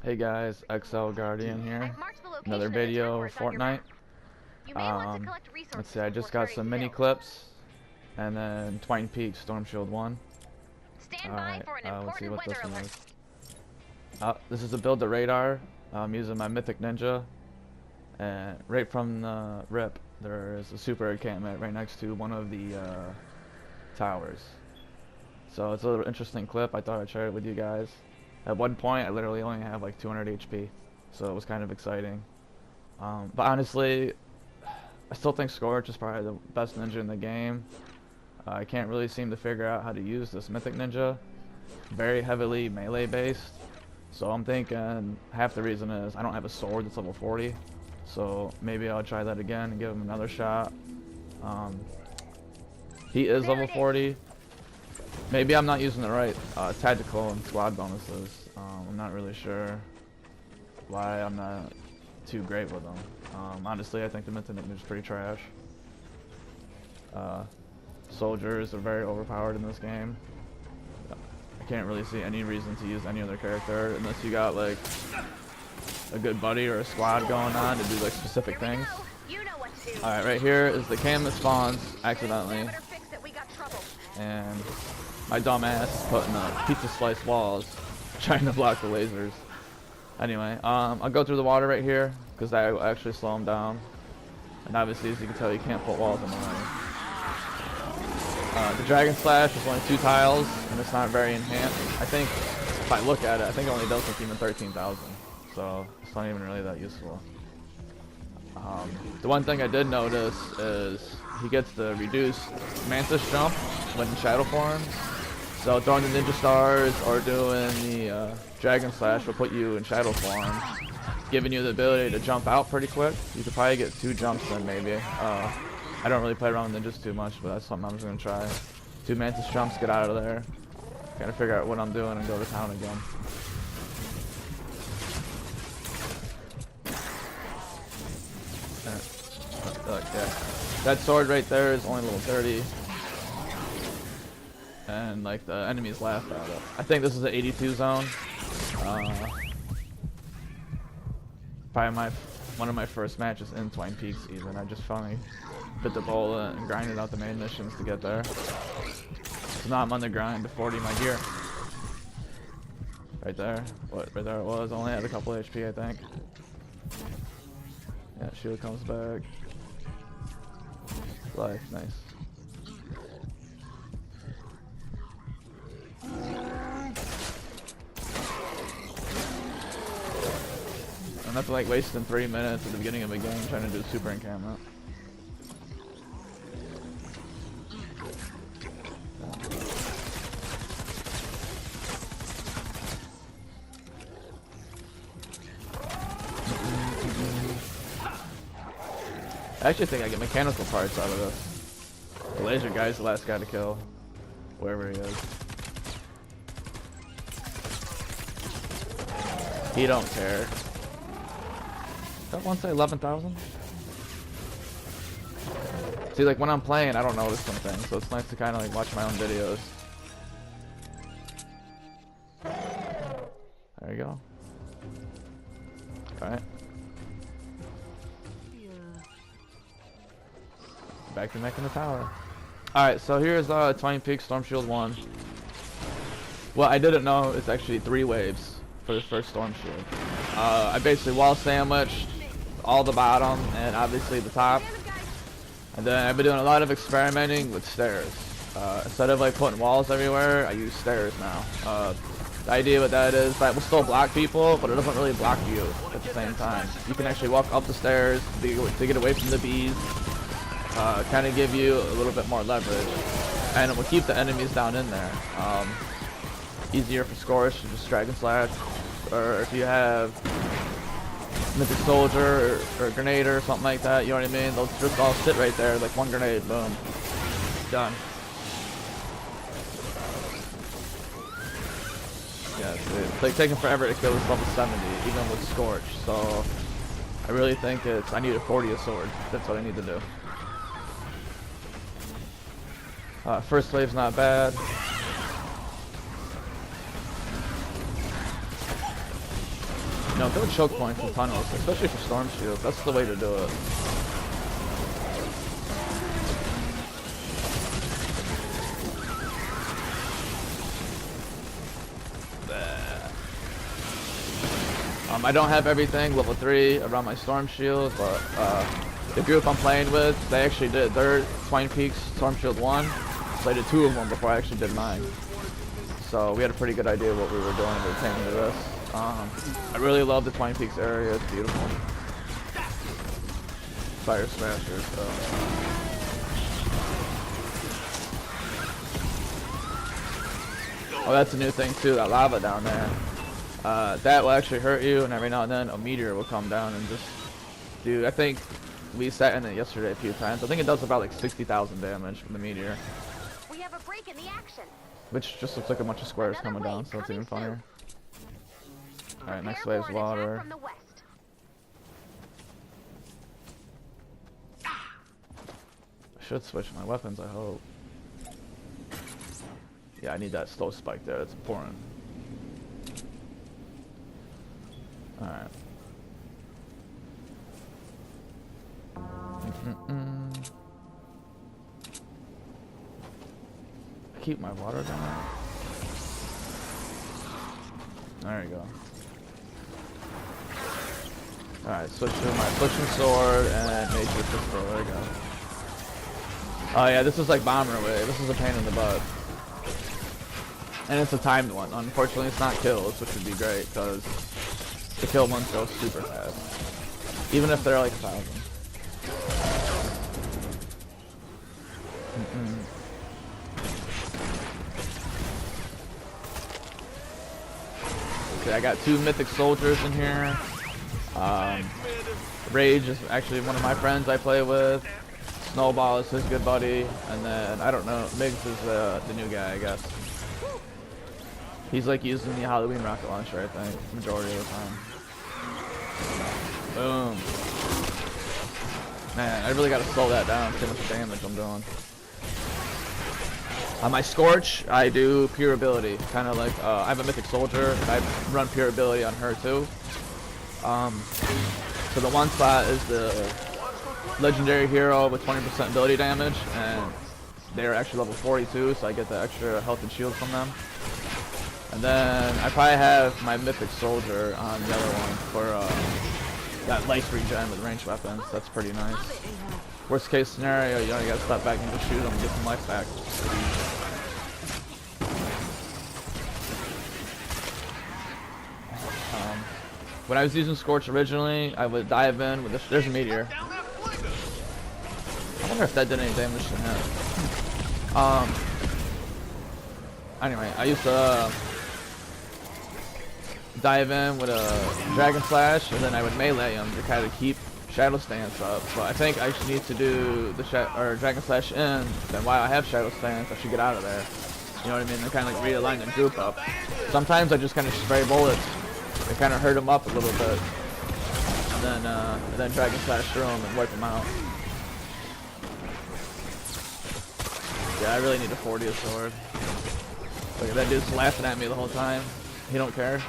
Hey guys, XL Guardian here. Another video of Fortnite. Let's see, I just got some mini clips and then Twine Peak Storm Shield 1. Alright, let's see what this one is. This is a build the radar. I'm using my Mythic Ninja. And right from the rip, there is a super encampment right next to one of the towers. So it's a little interesting clip. I thought I'd share it with you guys. At one point, I literally only have like 200 HP, so it was kind of exciting. But honestly, I still think Scorch is probably the best ninja in the game. I can't really seem to figure out how to use this Mythic Ninja. Very heavily melee based, so I'm thinking half the reason is I don't have a sword that's level 40, so maybe I'll try that again and give him another shot. He is level 40. Maybe I'm not using the right tactical and squad bonuses. I'm not really sure why I'm not too great with them. Honestly, I think the Mythic Ninja is pretty trash. Soldiers are very overpowered in this game. I can't really see any reason to use any other character unless you got like a good buddy or a squad going on to do like specific things. Alright, right here is the cam that spawns accidentally. And my dumb ass putting pizza slice walls trying to block the lasers. Anyway, I'll go through the water right here because that will actually slow them down. And obviously, as you can tell, you can't put walls in the way. The Dragon Slash is only 2 tiles and it's not very enhanced. I think if I look at it, I think it only does like even 13,000. So it's not even really that useful. The one thing I did notice is he gets the reduced Mantis jump when in shadow form. So throwing the Ninja Stars or doing the Dragon Slash will put you in shadow form, giving you the ability to jump out pretty quick. You could probably get 2 jumps in maybe. I don't really play around with ninjas too much, but that's something I'm just gonna try. 2 Mantis jumps, get out of there. Gotta figure out what I'm doing and go to town again. Look, yeah. That sword right there is only level 30. And like the enemies laugh at it. I think this is the 82 zone. Probably one of my first matches in Twine Peaks even. I just finally bit the bullet and grinded out the main missions to get there. So now I'm on the grind to 40 my gear. Right there. Right there it was. Only had a couple HP I think. Yeah, shield comes back. Life, nice. I'm not like wasting 3 minutes at the beginning of a game trying to do super encampment. I actually think I get mechanical parts out of this. The laser guy's the last guy to kill, wherever he is. He don't care. Did that one say 11,000? See, like when I'm playing, I don't notice something, so it's nice to kind of like watch my own videos. There you go. Alright. Back to mech in the tower. Alright, so here's Twine Peak Storm Shield 1. Well, I didn't know it's actually 3 waves for the first Storm Shield. I basically wall sandwiched all the bottom and obviously the top. And then I've been doing a lot of experimenting with stairs. Instead of like putting walls everywhere, I use stairs now. The idea with that is that will still block people, but it doesn't really block you at the same time. You can actually walk up the stairs to get away from the bees. Kind of give you a little bit more leverage, and it will keep the enemies down in there. Easier for Scorch to just Dragon Slash, or if you have Mythic Soldier or Grenader or something like that, you know what I mean? They'll just all sit right there, like one grenade, boom, done. Yeah, it's like taking forever to kill this level 70, even with Scorch. So I really think I need a 40 sword. That's what I need to do. First wave's not bad. You know, go choke points and tunnels, especially for storm shield. That's the way to do it. I don't have everything level 3 around my storm shield, but the group I'm playing with, they actually did their Twine Peaks Storm Shield 1, so I did 2 of them before I actually did mine. So we had a pretty good idea of what we were doing pertaining to this. I really love the Twine Peaks area, it's beautiful. Fire Smasher, so. Oh, that's a new thing too, that lava down there. That will actually hurt you, and every now and then a meteor will come down and just do, I think we sat in it yesterday a few times. I think it does about like 60,000 damage from the meteor. We have a break in the action. Which just looks like a bunch of squares coming down, so it's even funnier. Alright, next wave's water. I should switch my weapons, I hope. Yeah, I need that slow spike there, that's important. Alright. Keep my water down. There you go. Alright, switch to my Affliction Sword and Nature Pistol. There we go. Oh yeah, this is like Bomber Wave. This is a pain in the butt. And it's a timed one. Unfortunately, it's not kills, which would be great, because the kill ones go super fast. Even if they're like 1,000. Okay, I got 2 mythic soldiers in here. Rage is actually one of my friends I play with. Snowball is his good buddy. And then, I don't know, Migs is the new guy, I guess. He's like using the Halloween rocket launcher, I think, majority of the time. Boom. Man, I really gotta slow that down, too much damage I'm doing. On my Scorch, I do pure ability. Kind of like, I have a mythic soldier, and I run pure ability on her too. So the one spot is the legendary hero with 20% ability damage, and they're actually level 42, so I get the extra health and shield from them. And then I probably have my mythic soldier on the other one for that life regen with ranged weapons. That's pretty nice. Worst case scenario, you only gotta step back and just shoot them and get some life back. When I was using Scorch originally, I would dive in with this. There's a meteor. I wonder if that did any damage to him. Anyway, I used to dive in with a Dragon Slash, and then I would melee him to kind of keep Shadow Stance up. So I think I should need to do the Dragon Slash in, then while I have Shadow Stance, I should get out of there. You know what I mean? And kind of like realign the group up. Sometimes I just kind of spray bullets. They kind of hurt him up a little bit, and then Dragon Slash through him and wipe him out. Yeah, I really need a 40th sword. Look at that dude's laughing at me the whole time. He don't care.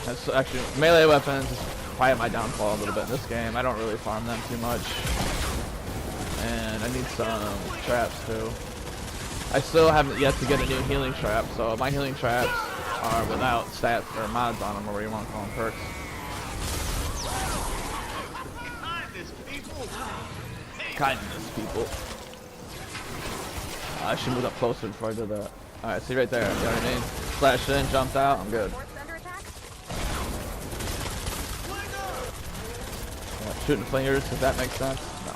That's actually melee weapons is probably my downfall a little bit in this game. I don't really farm them too much, and I need some traps too. I still haven't yet to get a new healing trap, so my healing traps are without stats or mods on them, or whatever you want to call them, perks. Kindness, people. I should move up closer before I do that. Alright, see right there, you know what I mean? Flashed in, jumped out, I'm good. Yeah, shooting flingers, does that make sense? No.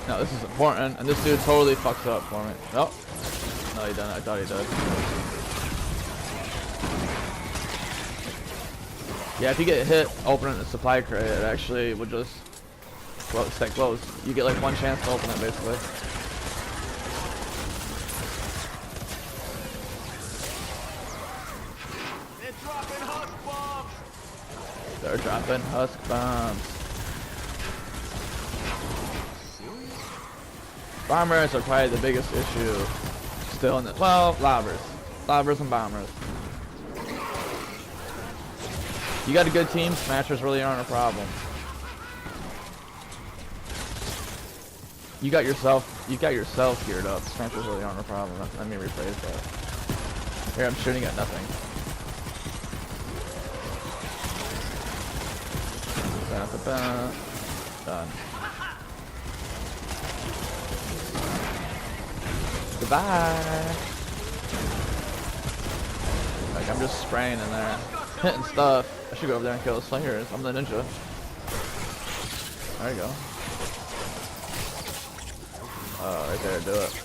No, this is important, and this dude totally fucks up for me. Nope. No, he didn't. I thought he did. Yeah, if you get hit opening the supply crate, it actually would just stay closed. You get like one chance to open it, basically. They're dropping husk bombs. Bombers are probably the biggest issue still in the, well, lobbers. Lobbers and bombers. You got a good team, smashers really aren't a problem. You got yourself geared up, smashers really aren't a problem. Let me rephrase that. Here, I'm shooting at nothing. Done. Goodbye. Like, I'm just spraying in there, hitting stuff. I should go over there and kill the slayers. I'm the ninja. There you go. Oh, right there, do it.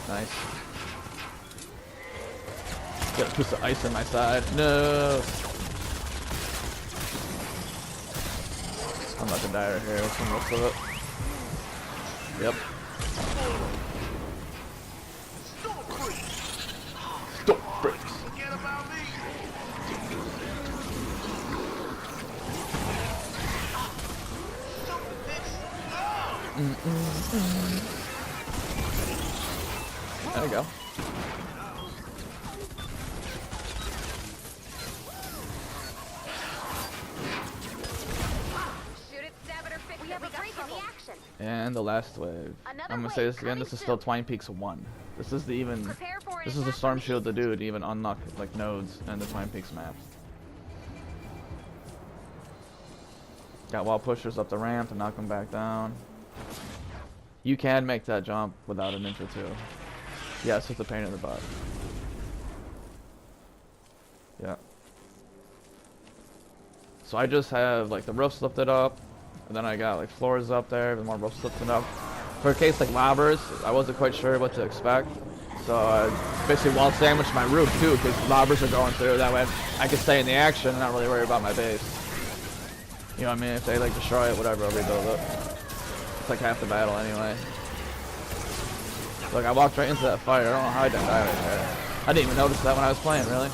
Nice. Got a piece of ice in my side. No. I'm about to die right here. Let's see most of it. Yep. Stop bricks. Forget about me. There you go. Shoot it, stab it, or fix it. We have a break in the action. And the last wave. Another I'm gonna wave say this again. coming This is soon. still Twine Peaks 1. This is the even. Prepare for it. This is the Storm Shield to do to even unlock like nodes and the Twine Peaks maps. Got wall pushers up the ramp to knock them back down. You can make that jump without a ninja too. Yes, it's a pain in the butt. Yeah. So I just have like the roofs lifted up, and then I got like floors up there, and more roofs lifted up. For a case like lobbers, I wasn't quite sure what to expect. So I basically wall sandwiched my roof too, because lobbers are going through. That way I can stay in the action and not really worry about my base. You know what I mean? If they like destroy it, whatever, I'll rebuild it. It's like half the battle anyway. Look, I walked right into that fire. I don't know how I didn't die right there. I didn't even notice that when I was playing, really.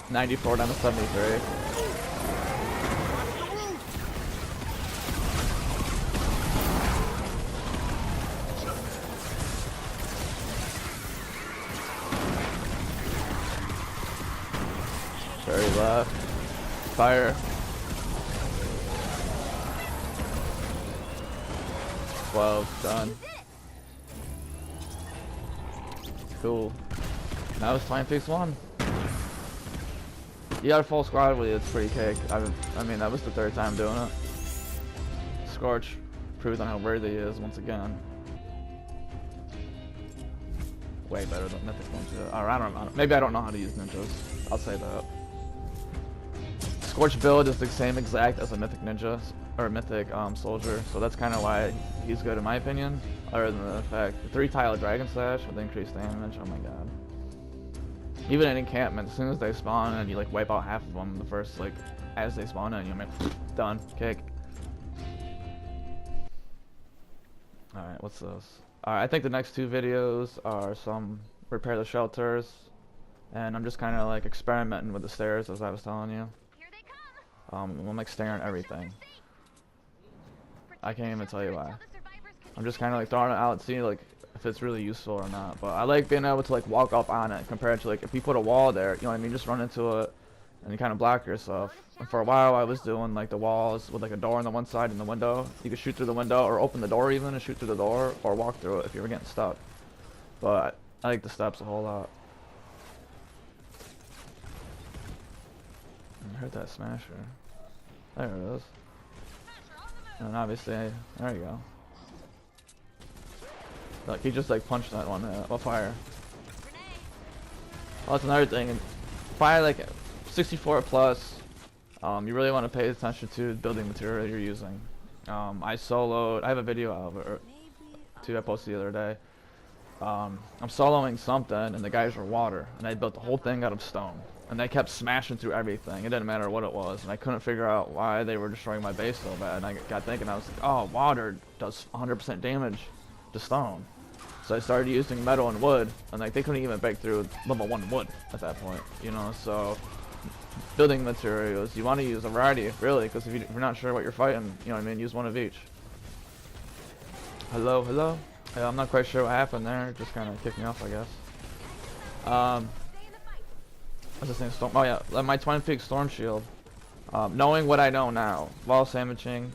94 down to 73. Very left. Fire. 12, done. Cool. Now it's Twine Peaks 1. You got a full squad with you, it's pretty cake. I mean, that was the third time doing it. Scorch proves on how worthy he is once again. Way better than mythic ninja. Or I don't know. Maybe I don't know how to use ninjas. I'll say that. Scorch build is the same exact as a mythic ninja or a mythic soldier, so that's kind of why he's good in my opinion. Other than the fact the 3-tile dragon slash with increased damage. Oh my god. Even in encampment, as soon as they spawn and you like wipe out half of them, the first like as they spawn in, you make done kick. All right, what's this? All right, I think the next 2 videos are some repair the shelters, and I'm just kind of like experimenting with the stairs as I was telling you. Here they come. I'm like staring at everything. I can't even tell you why. I'm just kind of like throwing it out, seeing like if it's really useful or not. But I like being able to like walk up on it compared to like if you put a wall there, you know what I mean, just run into it and you kind of block yourself. And for a while I was doing like the walls with like a door on the one side and the window. You could shoot through the window or open the door even and shoot through the door or walk through it if you were getting stuck. But I like the steps a whole lot. I heard that smasher. There it is. And obviously, there you go. Look, he just like punched that one. Well, fire. Oh, that's another thing. Fire like 64 plus. You really want to pay attention to the building material you're using. I soloed. I have a video of it, or 2 I posted the other day. I'm soloing something, and the guys were water, and I built the whole thing out of stone. And they kept smashing through everything. It didn't matter what it was, and I couldn't figure out why they were destroying my base so bad. And I got thinking, I was like, oh, water does 100% damage to stone. So I started using metal and wood, and like they couldn't even break through level 1 wood at that point, you know. So building materials, you want to use a variety, really, because if you're not sure what you're fighting, you know what I mean, use one of each. Hello, hello. Yeah, I'm not quite sure what happened there. It just kind of kicked me off, I guess. What's this thing? Storm. Oh yeah, my Twine Peaks Storm Shield. Knowing what I know now, wall sandwiching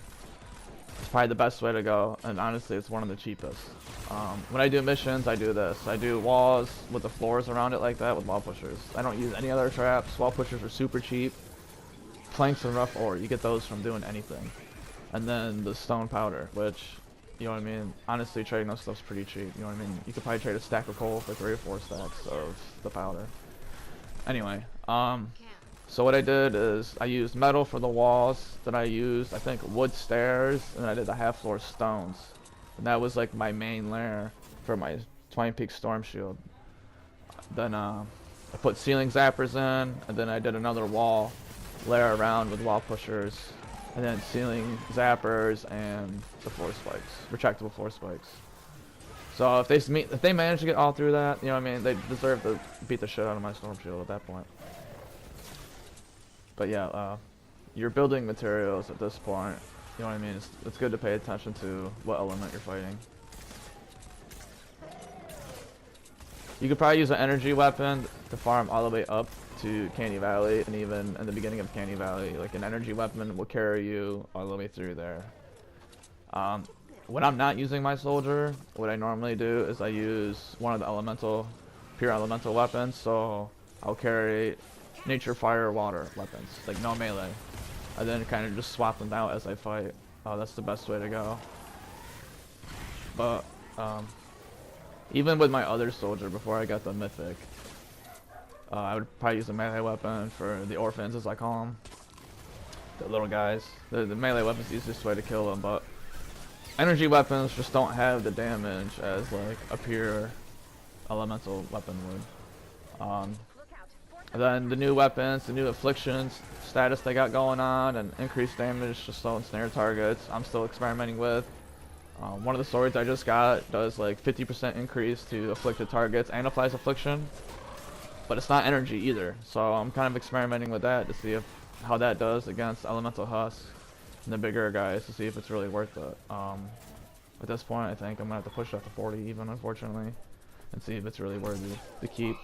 is probably the best way to go, and honestly, it's one of the cheapest. When I do missions, I do this. I do walls with the floors around it like that with wall pushers. I don't use any other traps. Wall pushers are super cheap. Planks and rough ore, you get those from doing anything. And then the stone powder, which, you know what I mean? Honestly, trading those stuff's pretty cheap. You know what I mean? You could probably trade a stack of coal for 3 or 4 stacks of the powder. Anyway, so what I did is I used metal for the walls. Then I used, I think, wood stairs, and then I did the half floor stones. And that was like my main layer for my Twine Peaks Storm Shield. Then I put ceiling zappers in, and then I did another wall layer around with wall pushers, and then ceiling zappers and the floor spikes, retractable floor spikes. So if they manage to get all through that, you know what I mean, they deserve to beat the shit out of my Storm Shield at that point. But yeah, your building materials at this point, you know what I mean, it's good to pay attention to what element you're fighting. You could probably use an energy weapon to farm all the way up to Candy Valley, and even in the beginning of Candy Valley, like an energy weapon will carry you all the way through there. When I'm not using my soldier, what I normally do is I use one of the pure elemental weapons, so I'll carry nature, fire, water weapons, like no melee, and then kind of just swap them out as I fight. That's the best way to go. But even with my other soldier, before I got the mythic, I would probably use a melee weapon for the orphans, as I call them, the little guys. The melee weapon's the easiest way to kill them, but energy weapons just don't have the damage as like a pure elemental weapon would. And then the new weapons, the new afflictions status they got going on, and increased damage to slow and snare targets, I'm still experimenting with. One of the swords I just got does like 50% increase to afflicted targets and applies affliction, but it's not energy either. So I'm kind of experimenting with that to see how that does against elemental husks and the bigger guys, to see if it's really worth it. At this point, I think I'm gonna have to push up to 40 even, unfortunately, and see if it's really worthy to keep.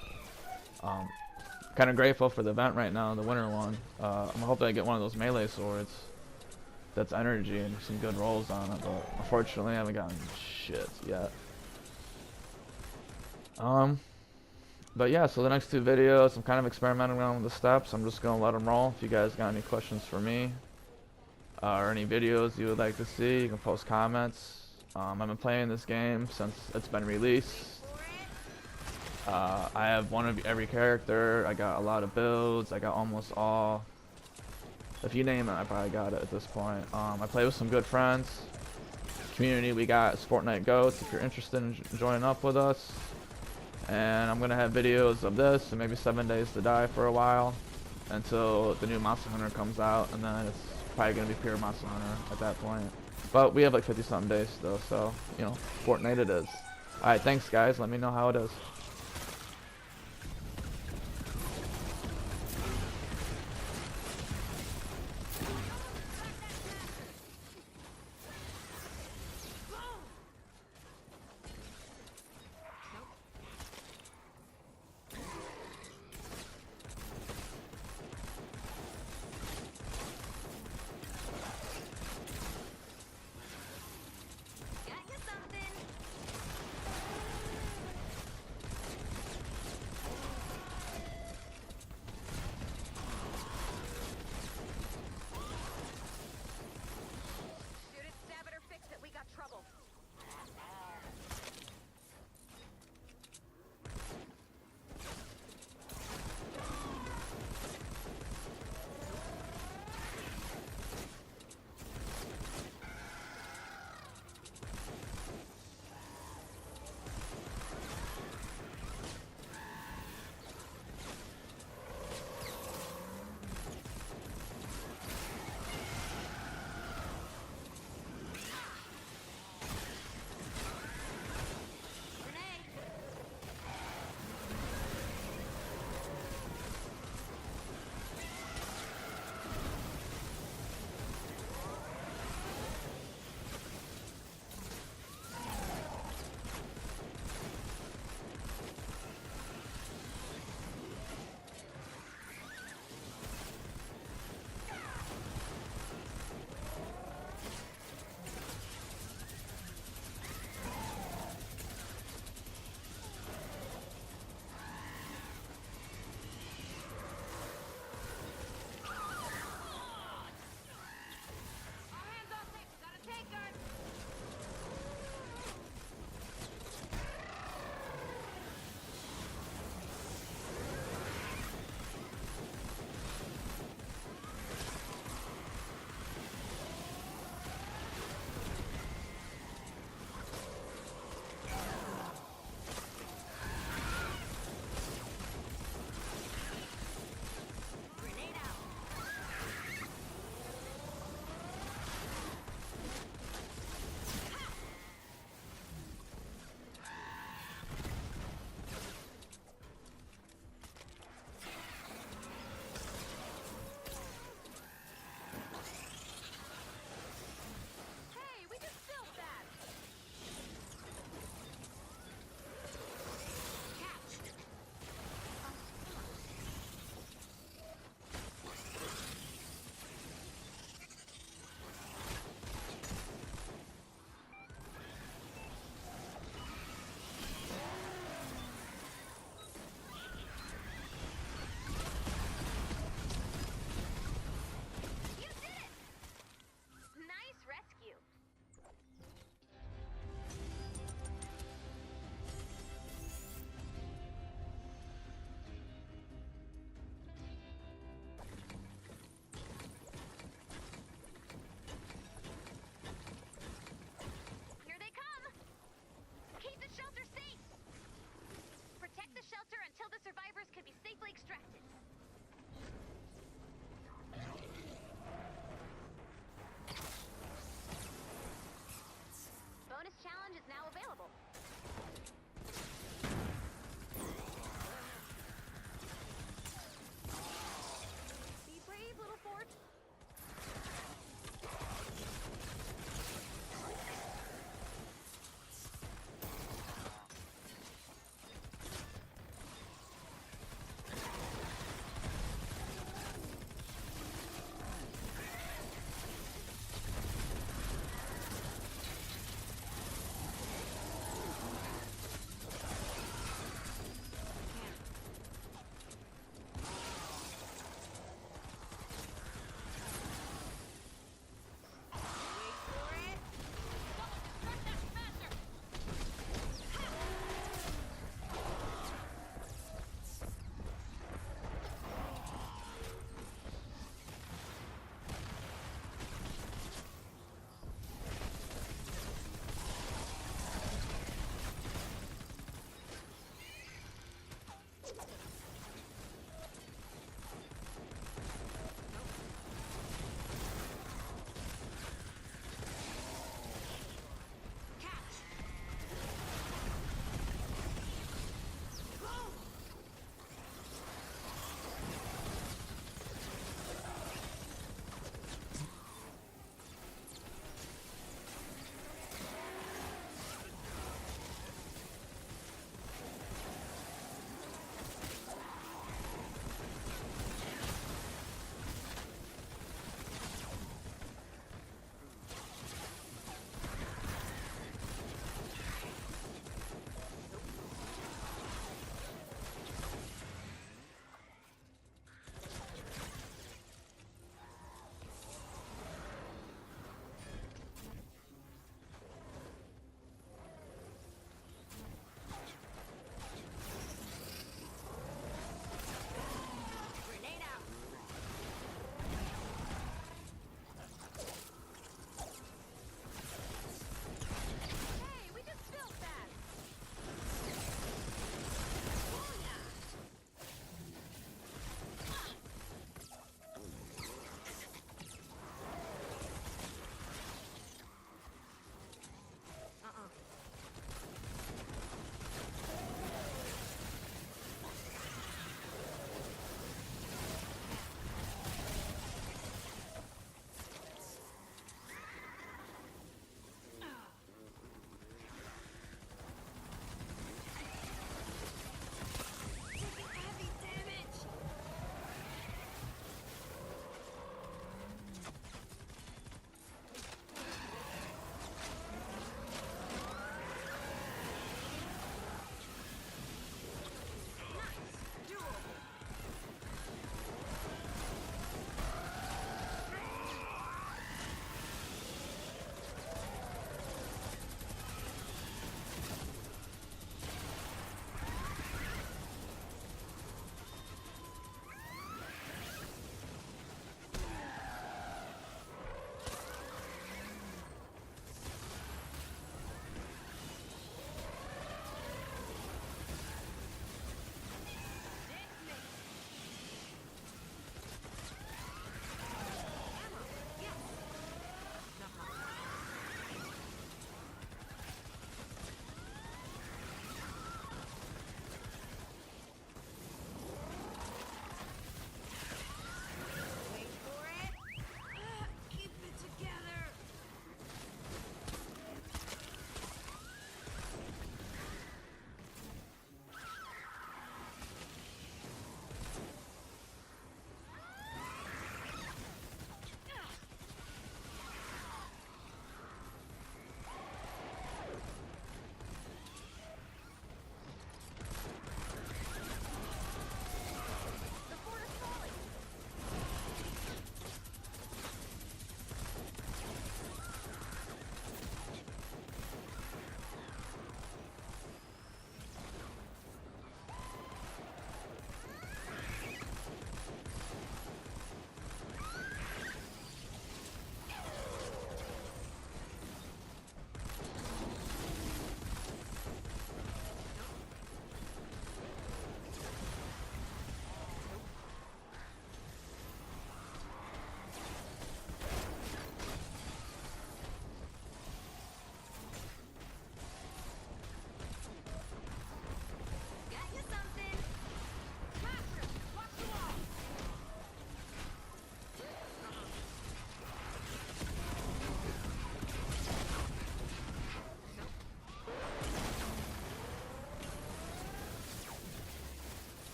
Kind of grateful for the event right now, the winter one. I'm hoping I get one of those melee swords that's energy and some good rolls on it, but unfortunately I haven't gotten shit yet. But yeah, so the next 2 videos, I'm kind of experimenting around with the steps. I'm just gonna let them roll. If you guys got any questions for me, or any videos you would like to see, you can post comments. I've been playing this game since it's been released. I have one of every character. I got a lot of builds. I got almost all. If you name it, I probably got it at this point. I play with some good friends. Community, we got Fortnite G.O.A.T if you're interested in joining up with us. And I'm gonna have videos of this and maybe 7 Days to Die for a while until the new Monster Hunter comes out, and then it's probably gonna be pure Monster Hunter at that point. But we have like 50-something days still, so you know, Fortnite it is. Alright, thanks guys. Let me know how it is.